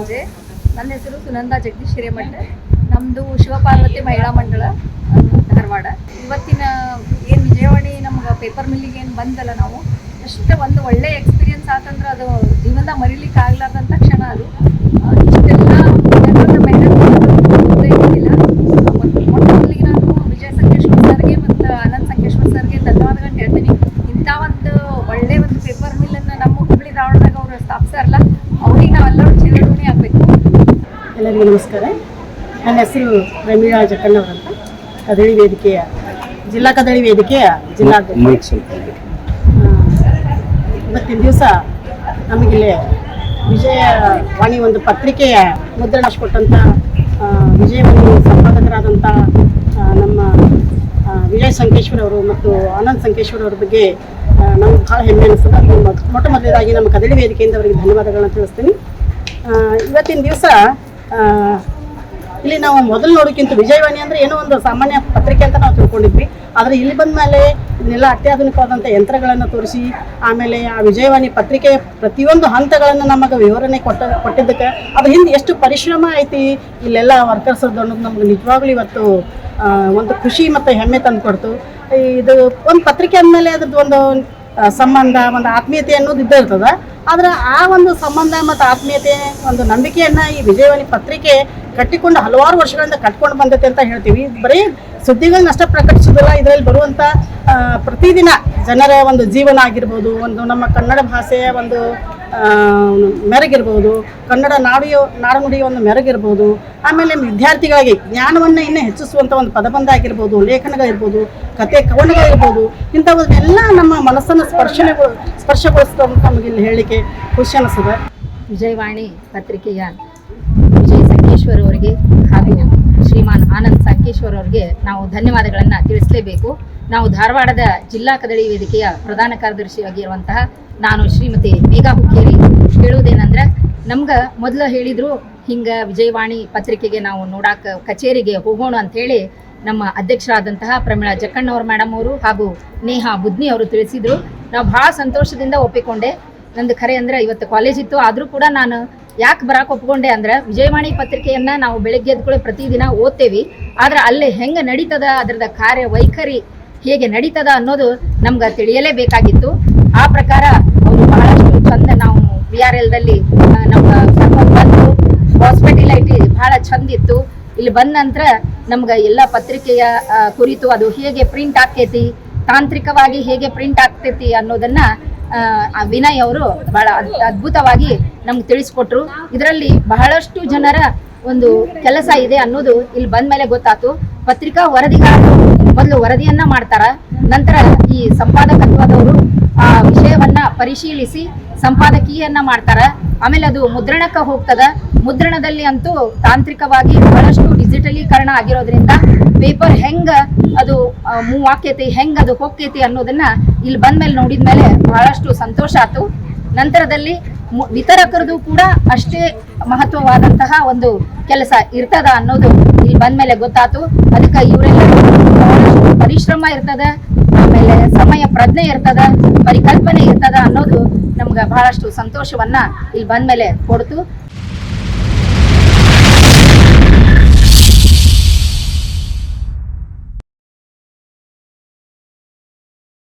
ಸಂಜೆ. ನನ್ನ ಹೆಸರು ಸುನಂದಾ ಜಗದೀಶ್ ಹಿರೇಮಠ. ನಮ್ಮದು ಶಿವಪಾರ್ವತಿ ಮಹಿಳಾ ಮಂಡಳ ಧಾರವಾಡ. ಇವತ್ತಿನ ಏನು ವಿಜಯವಾಣಿ ನಮ್ಗೆ ಪೇಪರ್ ಮಿಲ್ಲಿಗೆ ಏನು ಬಂದಲ್ಲ, ನಾವು ಅಷ್ಟೇ ಒಂದು ಒಳ್ಳೆ ಎಕ್ಸ್ಪೀರಿಯನ್ಸ್ ಆತಂದ್ರೆ ಅದು ಜೀವನದಾಗ ಮರಿಲಿಕ್ಕೆ ಆಗ್ಲಾರ್ದಂಥ ಕ್ಷಣ. ಅದು ಇಷ್ಟೆಲ್ಲ ಜನರ ಮೆಹನತ್ ಇದ್ದಿಲ್ಲ. ಮೊದಲಿಗೆ ನಾನು ವಿಜಯ ಸಂಕೇಶ್ವರ್ ಸರ್ಗೆ ಮತ್ತು ಆನಂದ್ ಸಂಕೇಶ್ವರ್ ಸರ್ಗೆ ಧನ್ಯವಾದಗಳನ್ನ ಹೇಳ್ತೀನಿ. ಇಂಥ ಒಂದು ಒಳ್ಳೆ ಒಂದು ಪೇಪರ್ ಮಿಲ್ಲನ್ನು ನಮ್ಮ ಹುಬ್ಬಳ್ಳಿ ಧಾರವಾಡದಾಗ ಅವರು ಸ್ಥಾಪಿಸಾರಲ್ಲ, ಅವ್ರಿಗೆ ನಾವೆಲ್ಲರೂ ಚಿರಋಣಿ ಆಗಬೇಕು. ಎಲ್ಲರಿಗೂ ನಮಸ್ಕಾರ. ನನ್ನ ಹೆಸರು ಪ್ರಮೀಳಾ ಜಕ್ಕಣ್ಣವರಂತ, ಕದಳಿ ವೇದಿಕೆಯ ಜಿಲ್ಲಾ ಕದಳಿ ವೇದಿಕೆಯ ಜಿಲ್ಲಾಧ್ಯಕ್ಷ. ಇವತ್ತಿನ ದಿವಸ ನಮಗಿಲ್ಲಿ ವಿಜಯವಾಣಿ ಒಂದು ಪತ್ರಿಕೆಯ ಮುದ್ರಣ ಕೊಟ್ಟಂಥ ವಿಜಯವಾಣಿ ಸಂಪಾದಕರಾದಂಥ ನಮ್ಮ ವಿಜಯ್ ಸಂಕೇಶ್ವರ್ ಅವರು ಮತ್ತು ಆನಂದ್ ಸಂಕೇಶ್ವರ್ ಅವ್ರ ಬಗ್ಗೆ ನಮ್ಗೆ ಭಾಳ ಹೆಮ್ಮೆ ಅನಿಸ್ತದೆ. ಮೊಟ್ಟ ಮೊದಲನೇದಾಗಿ ನಮ್ಮ ಕದಳಿ ವೇದಿಕೆಯಿಂದ ಅವರಿಗೆ ಧನ್ಯವಾದಗಳನ್ನ ತಿಳಿಸ್ತೀನಿ. ಇವತ್ತಿನ ದಿವಸ ಇಲ್ಲಿ ನಾವು ಮೊದಲು ನೋಡೋಕ್ಕಿಂತ ವಿಜಯವಾಣಿ ಅಂದರೆ ಏನೋ ಒಂದು ಸಾಮಾನ್ಯ ಪತ್ರಿಕೆ ಅಂತ ನಾವು ತಿಳ್ಕೊಂಡಿದ್ವಿ. ಆದರೆ ಇಲ್ಲಿ ಬಂದ ಮೇಲೆ ಇದನ್ನೆಲ್ಲ ಅತ್ಯಾಧುನಿಕವಾದಂಥ ಯಂತ್ರಗಳನ್ನು ತೋರಿಸಿ, ಆಮೇಲೆ ಆ ವಿಜಯವಾಣಿ ಪತ್ರಿಕೆಯ ಪ್ರತಿಯೊಂದು ಹಂತಗಳನ್ನು ನಮಗೆ ವಿವರಣೆ ಕೊಟ್ಟಿದ್ದಕ್ಕೆ ಅದ್ರ ಹಿಂದೆ ಎಷ್ಟು ಪರಿಶ್ರಮ ಐತಿ ಇಲ್ಲೆಲ್ಲ ವರ್ಕರ್ಸ್ ಅನ್ನೋದು ನಮ್ಗೆ ನಿಜವಾಗ್ಲೂ ಇವತ್ತು ಒಂದು ಖುಷಿ ಮತ್ತು ಹೆಮ್ಮೆ ತಂದು ಕೊಡ್ತು. ಇದು ಒಂದು ಪತ್ರಿಕೆ ಅಂದಮೇಲೆ ಅದ್ರದ್ದು ಒಂದು ಸಂಬಂಧ, ಒಂದು ಆತ್ಮೀಯತೆ ಅನ್ನೋದು ಇದ್ದೇ ಇರ್ತದೆ. ಆದರೆ ಆ ಒಂದು ಸಂಬಂಧ ಮತ್ತು ಆತ್ಮೀಯತೆ, ಒಂದು ನಂಬಿಕೆಯನ್ನು ಈ ವಿಜಯವಾಣಿ ಪತ್ರಿಕೆ ಕಟ್ಟಿಕೊಂಡು ಹಲವಾರು ವರ್ಷಗಳಿಂದ ಕಟ್ಕೊಂಡು ಬಂದೈತೆ ಅಂತ ಹೇಳ್ತೀವಿ. ಬರೀ ಸುದ್ದಿಗಳನ್ನಷ್ಟೇ ಪ್ರಕಟಿಸೋದಿಲ್ಲ, ಇದರಲ್ಲಿ ಬರುವಂಥ ಪ್ರತಿದಿನ ಜನರ ಒಂದು ಜೀವನ ಆಗಿರ್ಬೋದು, ಒಂದು ನಮ್ಮ ಕನ್ನಡ ಭಾಷೆಯ ಒಂದು ಮೆರಗಿರ್ಬೋದು, ಕನ್ನಡ ನಾಡುನುಡಿಯ ಒಂದು ಮೆರಗಿರ್ಬೋದು, ಆಮೇಲೆ ವಿದ್ಯಾರ್ಥಿಗಳಿಗೆ ಜ್ಞಾನವನ್ನು ಇನ್ನೂ ಹೆಚ್ಚಿಸುವಂಥ ಒಂದು ಪದಬಂಧ ಆಗಿರ್ಬೋದು, ಲೇಖನಗಳಿರ್ಬೋದು, ಕತೆ ಕವನಗಳಿರ್ಬೋದು, ಇಂಥವನ್ನೆಲ್ಲ ನಮ್ಮ ಮನಸ್ಸನ್ನು ಸ್ಪರ್ಶಗೊಳಿಸ್ತಂತ ನಮಗೆ ಇಲ್ಲಿ ಹೇಳಲಿಕ್ಕೆ ಖುಷಿ ಅನಿಸ್ತದೆ. ವಿಜಯವಾಣಿ ಪತ್ರಿಕೆಯ ವಿಜಯ್ ಸಂಕೇಶ್ವರ್ ಅವರಿಗೆ ಹಾಗೂ ಶ್ರೀಮಾನ್ ಆನಂದ್ ಸಂಕೇಶ್ವರ್ ಅವರಿಗೆ ನಾವು ಧನ್ಯವಾದಗಳನ್ನು ತಿಳಿಸಲೇಬೇಕು. ನಾವು ಧಾರವಾಡದ ಜಿಲ್ಲಾ ಕದಳಿ ವೇದಿಕೆಯ ಪ್ರಧಾನ ಕಾರ್ಯದರ್ಶಿಯಾಗಿರುವಂತಹ ನಾನು ಶ್ರೀಮತಿ ಮೇಘಾ ಹುಕ್ಕೇರಿ ಹೇಳುವುದೇನೆಂದ್ರೆ, ನಮ್ಗೆ ಮೊದಲು ಹೇಳಿದರು ಹಿಂಗೆ ವಿಜಯವಾಣಿ ಪತ್ರಿಕೆಗೆ ನಾವು ನೋಡಾಕ ಕಚೇರಿಗೆ ಹೋಗೋಣ ಅಂಥೇಳಿ ನಮ್ಮ ಅಧ್ಯಕ್ಷರಾದಂತಹ ಪ್ರಮೀಳಾ ಜಕ್ಕಣ್ಣವ್ರ ಮೇಡಮ್ ಅವರು ಹಾಗೂ ನೇಹಾ ಬುದ್ನಿ ಅವರು ತಿಳಿಸಿದರು. ನಾವು ಭಾಳ ಸಂತೋಷದಿಂದ ಒಪ್ಪಿಕೊಂಡೆ. ನಂದು ಖರೆ ಅಂದರೆ ಇವತ್ತು ಕಾಲೇಜ್ ಇತ್ತು, ಆದರೂ ಕೂಡ ನಾನು ಯಾಕೆ ಬರೋಕೆ ಒಪ್ಕೊಂಡೆ ಅಂದ್ರೆ, ವಿಜಯವಾಣಿ ಪತ್ರಿಕೆಯನ್ನು ನಾವು ಬೆಳಗ್ಗೆ ಎದ್ಕೊಳ್ಳಿ ಪ್ರತಿದಿನ ಓದ್ತೇವೆ, ಆದರೆ ಅಲ್ಲಿ ಹೆಂಗೆ ನಡೀತದ, ಅದರದ ಕಾರ್ಯ ವೈಖರಿ ಹೇಗೆ ನಡೀತದ ಅನ್ನೋದು ನಮ್ಗೆ ತಿಳಿಯಲೇಬೇಕಾಗಿತ್ತು. ಆ ಪ್ರಕಾರ ಅವರು ಬಹಳಷ್ಟು ಚಂದ, ನಾವು VRLದಲ್ಲಿ ನಮ್ಗೆ ಕರ್ಕೊಂಡು ಬಂದು ಹಾಸ್ಪಿಟಲೈಟಿ ಭಾಳ ಚಂದ ಇತ್ತು. ಇಲ್ಲಿ ಬಂದ ನಂತರ ನಮ್ಗೆ ಎಲ್ಲ ಪತ್ರಿಕೆಯ ಕುರಿತು ಅದು ಹೇಗೆ ಪ್ರಿಂಟ್ ಆಕ್ಕೈತಿ, ತಾಂತ್ರಿಕವಾಗಿ ಹೇಗೆ ಪ್ರಿಂಟ್ ಆಗ್ತೈತಿ ಅನ್ನೋದನ್ನು ವಿನಯ್ ಅವರು ಬಹಳ ಅದ್ಭುತವಾಗಿ ನಮ್ಗೆ ತಿಳಿಸ್ಕೊಟ್ರು. ಇದರಲ್ಲಿ ಬಹಳಷ್ಟು ಜನರ ಒಂದು ಕೆಲಸ ಇದೆ ಅನ್ನೋದು ಇಲ್ಲಿ ಬಂದ ಮೇಲೆ ಗೊತ್ತಾಯ್ತು. ಪತ್ರಿಕಾ ವರದಿಗಾರರು ಮೊದಲು ವರದಿಯನ್ನ ಮಾಡ್ತಾರ, ನಂತರ ಈ ಸಂಪಾದಕತ್ವದವರು ಆ ವಿಷಯವನ್ನ ಪರಿಶೀಲಿಸಿ ಸಂಪಾದಕೀಯನ್ನ ಮಾಡ್ತಾರ, ಆಮೇಲೆ ಅದು ಮುದ್ರಣಕ್ಕೆ ಹೋಗ್ತದ. ಮುದ್ರಣದಲ್ಲಿ ಅಂತೂ ತಾಂತ್ರಿಕವಾಗಿ ಬಹಳಷ್ಟು ಡಿಜಿಟಲೀಕರಣ ಆಗಿರೋದ್ರಿಂದ ಪೇಪರ್ ಹೆಂಗ ಅದು ಮೂವ್ ಆಕೈತಿ, ಹೆಂಗ ಅದು ಹೋಗ್ತೈತಿ ಅನ್ನೋದನ್ನ ಇಲ್ಲಿ ಬಂದ್ಮೇಲೆ ನೋಡಿದ್ಮೇಲೆ ಬಹಳಷ್ಟು ಸಂತೋಷ ಆಯ್ತು. ನಂತರದಲ್ಲಿ ವಿತರಕರದು ಕೂಡ ಅಷ್ಟೇ ಮಹತ್ವವಾದಂತಹ ಒಂದು ಕೆಲಸ ಇರ್ತದ ಅನ್ನೋದು ಇಲ್ಲಿ ಬಂದ್ಮೇಲೆ ಗೊತ್ತಾಯ್ತು. ಅದಕ್ಕೆ ಇವರೆಲ್ಲ ಬಹಳಷ್ಟು ಪರಿಶ್ರಮ ಇರ್ತದ, ಆಮೇಲೆ ಸಮಯ ಪ್ರಜ್ಞೆ ಇರ್ತದ, ಪರಿಕಲ್ಪನೆ ಇರ್ತದ ಅನ್ನೋದು ನಮ್ಗೆ ಬಹಳಷ್ಟು ಸಂತೋಷವನ್ನ ಇಲ್ಲಿ ಬಂದ್ಮೇಲೆ ಕೊಡ್ತು.